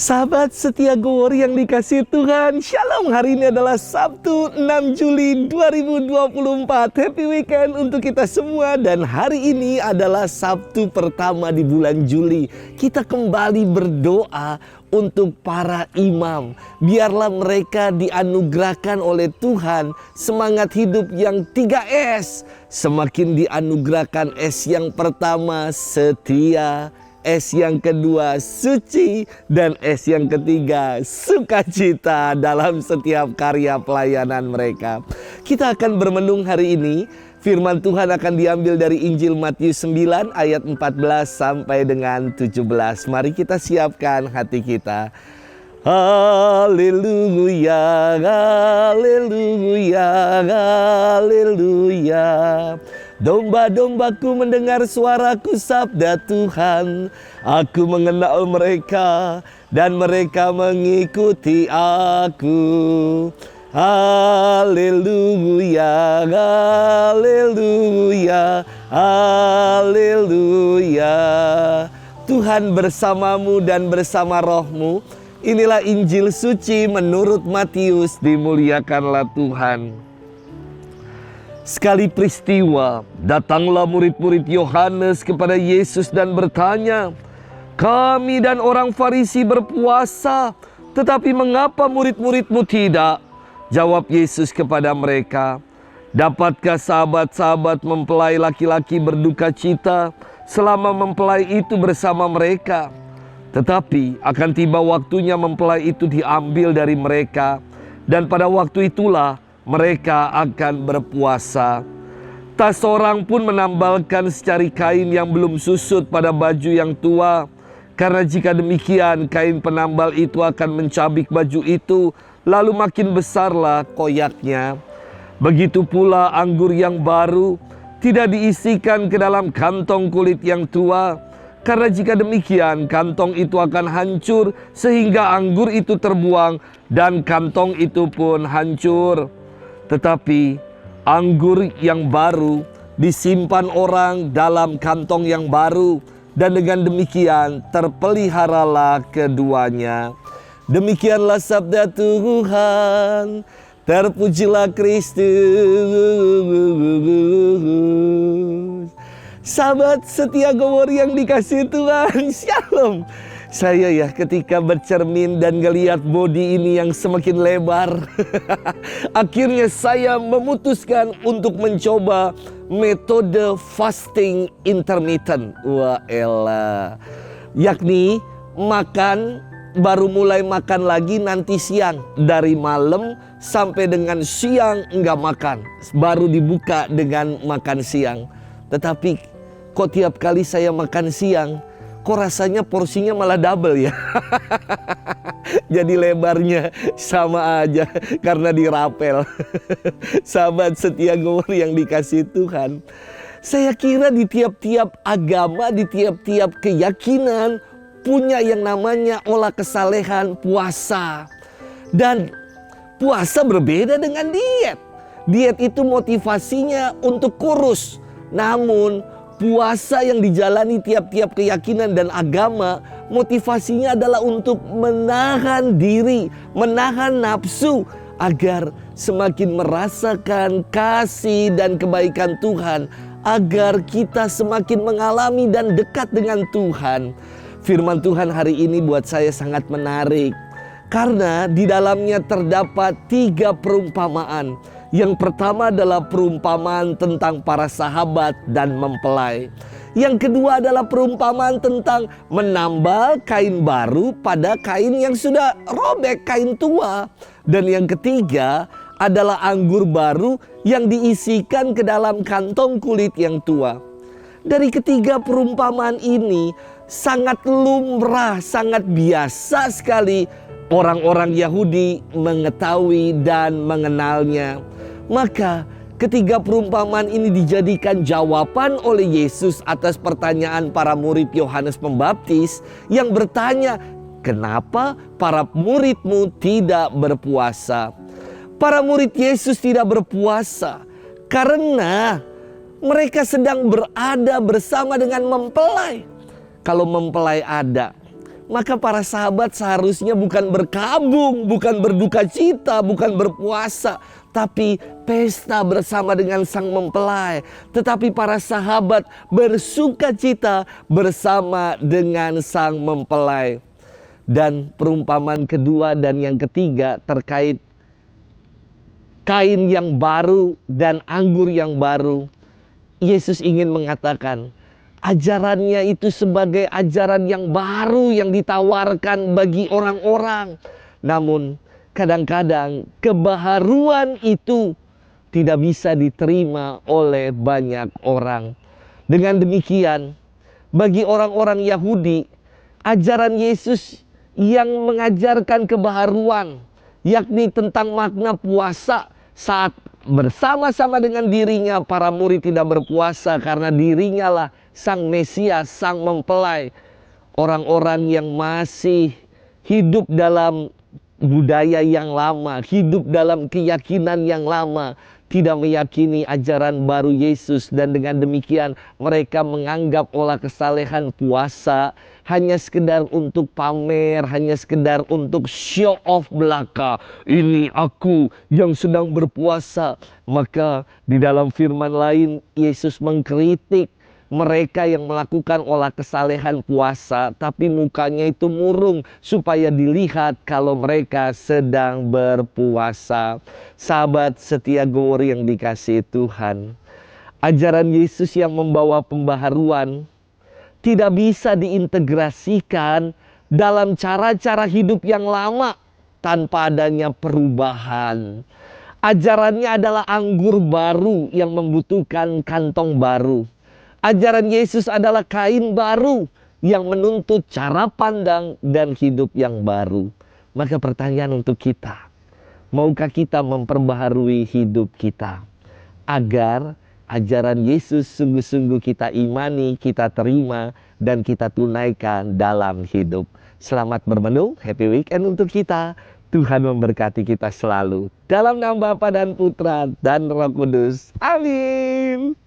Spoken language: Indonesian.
Sahabat setia Gowor yang dikasihi Tuhan, Shalom. Hari ini adalah Sabtu 6 Juli 2024. Happy weekend untuk kita semua. Dan hari ini adalah Sabtu pertama di bulan Juli. Kita kembali berdoa untuk para imam. Biarlah mereka dianugerahkan oleh Tuhan semangat hidup yang 3S. Semakin dianugerahkan S yang pertama, setia, S yang kedua suci, dan S yang ketiga sukacita dalam setiap karya pelayanan mereka. Kita akan bermenung hari ini. Firman Tuhan akan diambil dari Injil Matius 9 ayat 14 sampai dengan 17. Mari kita siapkan hati kita. Haleluya, haleluya, haleluya. Domba-dombaku mendengar suaraku, sabda Tuhan. Aku mengenal mereka dan mereka mengikuti aku. Haleluya, haleluya, haleluya. Tuhan bersamamu dan bersama rohmu. Inilah Injil suci menurut Matius. Dimuliakanlah Tuhan. Sekali peristiwa, datanglah murid-murid Yohanes kepada Yesus dan bertanya, "Kami dan orang Farisi berpuasa, tetapi mengapa murid-muridmu tidak?" Jawab Yesus kepada mereka, "Dapatkah sahabat-sahabat mempelai laki-laki berduka cita selama mempelai itu bersama mereka? Tetapi akan tiba waktunya mempelai itu diambil dari mereka, dan pada waktu itulah mereka akan berpuasa. Tak seorang pun menambalkan secari kain yang belum susut pada baju yang tua, karena jika demikian kain penambal itu akan mencabik baju itu, lalu makin besarlah koyaknya. Begitu pula anggur yang baru tidak diisikan ke dalam kantong kulit yang tua, karena jika demikian kantong itu akan hancur sehingga anggur itu terbuang dan kantong itu pun hancur. Tetapi anggur yang baru disimpan orang dalam kantong yang baru, dan dengan demikian terpeliharalah keduanya." Demikianlah sabda Tuhan. Terpujilah Kristus. Sahabat setia Gowor yang dikasihi Tuhan, Shalom. Saya ketika bercermin dan ngelihat body ini yang semakin lebar, akhirnya saya memutuskan untuk mencoba metode fasting intermittent. Wah elah. Yakni makan, baru mulai makan lagi nanti siang. Dari malam sampai dengan siang enggak makan. Baru dibuka dengan makan siang. Tetapi kok tiap kali saya makan siang, kok rasanya porsinya malah double ya. Jadi lebarnya sama aja karena dirapel. Sahabat setia Gowor yang dikasihi Tuhan, saya kira di tiap-tiap agama, di tiap-tiap keyakinan punya yang namanya olah kesalehan puasa. Dan puasa berbeda dengan diet. Diet itu motivasinya untuk kurus. Namun puasa yang dijalani tiap-tiap keyakinan dan agama, motivasinya adalah untuk menahan diri, menahan nafsu, agar semakin merasakan kasih dan kebaikan Tuhan, agar kita semakin mengalami dan dekat dengan Tuhan. Firman Tuhan hari ini buat saya sangat menarik, karena di dalamnya terdapat 3 perumpamaan. Yang pertama adalah perumpamaan tentang para sahabat dan mempelai. Yang kedua adalah perumpamaan tentang menambal kain baru pada kain yang sudah robek, kain tua. Dan yang ketiga adalah anggur baru yang diisikan ke dalam kantong kulit yang tua. Dari ketiga perumpamaan ini sangat lumrah, sangat biasa sekali orang-orang Yahudi mengetahui dan mengenalnya. Maka ketiga perumpamaan ini dijadikan jawaban oleh Yesus atas pertanyaan para murid Yohanes Pembaptis yang bertanya, "Kenapa para muridmu tidak berpuasa?" Para murid Yesus tidak berpuasa karena mereka sedang berada bersama dengan mempelai. Kalau mempelai ada, maka para sahabat seharusnya bukan berkabung, bukan berduka cita, bukan berpuasa, tapi pesta bersama dengan sang mempelai. Tetapi para sahabat bersuka cita bersama dengan sang mempelai. Dan perumpamaan kedua dan yang ketiga terkait kain yang baru dan anggur yang baru. Yesus ingin mengatakan, ajarannya itu sebagai ajaran yang baru yang ditawarkan bagi orang-orang. Namun kadang-kadang kebaharuan itu tidak bisa diterima oleh banyak orang. Dengan demikian, bagi orang-orang Yahudi, ajaran Yesus yang mengajarkan kebaharuan, yakni tentang makna puasa, saat bersama-sama dengan dirinya para murid tidak berpuasa karena dirinya lah sang Mesias, sang mempelai. Orang-orang yang masih hidup dalam budaya yang lama, hidup dalam keyakinan yang lama, tidak meyakini ajaran baru Yesus. Dan dengan demikian mereka menganggap olah kesalehan puasa hanya sekedar untuk pamer, hanya sekedar untuk show off belaka. Ini aku yang sedang berpuasa. Maka di dalam firman lain Yesus mengkritik mereka yang melakukan olah kesalehan puasa, tapi mukanya itu murung supaya dilihat kalau mereka sedang berpuasa. Sahabat setia Gowori yang dikasihi Tuhan, ajaran Yesus yang membawa pembaharuan tidak bisa diintegrasikan dalam cara-cara hidup yang lama tanpa adanya perubahan. Ajarannya adalah anggur baru yang membutuhkan kantong baru. Ajaran Yesus adalah kain baru yang menuntut cara pandang dan hidup yang baru. Maka pertanyaan untuk kita, maukah kita memperbaharui hidup kita agar ajaran Yesus sungguh-sungguh kita imani, kita terima, dan kita tunaikan dalam hidup. Selamat bermenung, happy weekend untuk kita. Tuhan memberkati kita selalu. Dalam nama Bapa dan Putra dan Roh Kudus. Amin.